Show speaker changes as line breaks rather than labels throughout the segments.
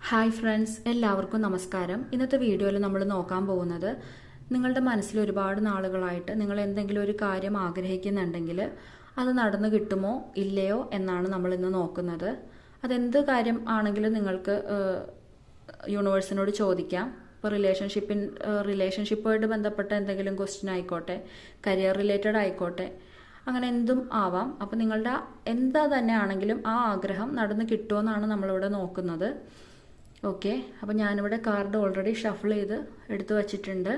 Hi friends, എല്ലാവർക്കും നമസ്കാരം. ഇന്നത്തെ വീഡിയോയിൽ നമ്മൾ നോക്കാൻ പോകുന്നത് നിങ്ങളുടെ മനസ്സിൽ ഒരുപാട് നാളുകളായിട്ട് നിങ്ങൾ എന്തെങ്കിലും ഒരു കാര്യം ആഗ്രഹിക്കുന്നുണ്ടെങ്കിൽ അത് നടന്നു കിട്ടുമോ ഇല്ലയോ എന്നാണ് നമ്മൾ ഇന്ന് നോക്കുന്നത്. അതെന്ത് കാര്യം ആണെങ്കിലും നിങ്ങൾക്ക് യൂണിവേഴ്സിനോട് ചോദിക്കാം. ഇപ്പോൾ റിലേഷൻഷിപ്പുമായിട്ട് ബന്ധപ്പെട്ട എന്തെങ്കിലും ക്വസ്റ്റ്യൻ ആയിക്കോട്ടെ, കരിയർ റിലേറ്റഡ് ആയിക്കോട്ടെ, അങ്ങനെ എന്തും ആവാം. അപ്പം നിങ്ങളുടെ എന്താ തന്നെ ആണെങ്കിലും ആ ആഗ്രഹം നടന്നു കിട്ടുമെന്നാണ് നമ്മളിവിടെ നോക്കുന്നത്. ഓക്കെ, അപ്പോൾ ഞാനിവിടെ കാർഡ് ഓൾറെഡി ഷഫിൾ ചെയ്ത് എടുത്തു വച്ചിട്ടുണ്ട്.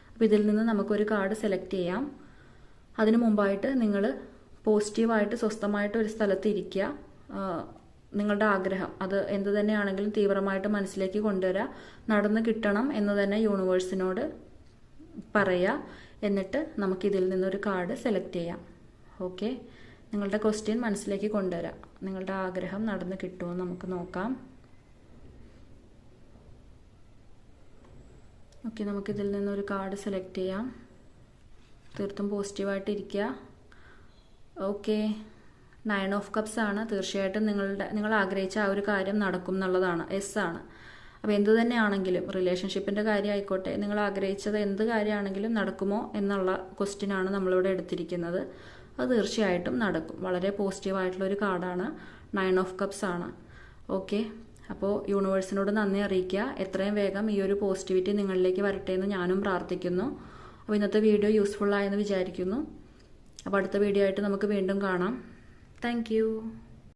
അപ്പോൾ ഇതിൽ നിന്ന് നമുക്കൊരു കാർഡ് സെലക്ട് ചെയ്യാം. അതിനു മുമ്പായിട്ട് നിങ്ങൾ പോസിറ്റീവായിട്ട് സ്വസ്ഥമായിട്ട് ഒരു സ്ഥലത്ത് ഇരിക്കുക. നിങ്ങളുടെ ആഗ്രഹം അത് എന്ത് തന്നെയാണെങ്കിലും തീവ്രമായിട്ട് മനസ്സിലേക്ക് കൊണ്ടുവരിക. നടന്നു കിട്ടണം എന്ന് തന്നെ യൂണിവേഴ്സിനോട് പറയുക. എന്നിട്ട് നമുക്കിതിൽ നിന്നൊരു കാർഡ് സെലക്ട് ചെയ്യാം. ഓക്കെ, നിങ്ങളുടെ ക്വസ്റ്റ്യൻ മനസ്സിലേക്ക് കൊണ്ടുവരാം. നിങ്ങളുടെ ആഗ്രഹം നടന്നു കിട്ടുമോ നമുക്ക് നോക്കാം. ഓക്കെ, നമുക്കിതിൽ നിന്നൊരു കാർഡ് സെലക്ട് ചെയ്യാം. തീർത്തും പോസിറ്റീവായിട്ട് ഇരിക്കുക. ഓക്കെ, 9 ഓഫ് കപ്സ് ആണ്. തീർച്ചയായിട്ടും നിങ്ങൾ ആഗ്രഹിച്ച ആ ഒരു കാര്യം നടക്കും എന്നുള്ളതാണ്. എസ് ആണ്. അപ്പോൾ എന്ത് തന്നെയാണെങ്കിലും റിലേഷൻഷിപ്പിൻ്റെ കാര്യം ആയിക്കോട്ടെ, നിങ്ങൾ ആഗ്രഹിച്ചത് എന്ത് കാര്യമാണെങ്കിലും നടക്കുമോ എന്നുള്ള ക്വസ്റ്റ്യൻ ആണ് നമ്മളിവിടെ എടുത്തിരിക്കുന്നത്. അത് തീർച്ചയായിട്ടും നടക്കും. വളരെ പോസിറ്റീവായിട്ടുള്ളൊരു കാർഡാണ്. 9 ഓഫ് കപ്സ് ആണ്. ഓക്കെ, അപ്പോൾ യൂണിവേഴ്സിനോട് നന്ദി അറിയിക്കുക. എത്രയും വേഗം ഈ ഒരു പോസിറ്റിവിറ്റി നിങ്ങളിലേക്ക് വരട്ടെ എന്ന് ഞാനും പ്രാർത്ഥിക്കുന്നു. അപ്പോൾ ഇന്നത്തെ വീഡിയോ യൂസ്ഫുൾ ആയെന്ന് വിചാരിക്കുന്നു. അപ്പോൾ അടുത്ത വീഡിയോ ആയിട്ട് നമുക്ക് വീണ്ടും കാണാം. താങ്ക്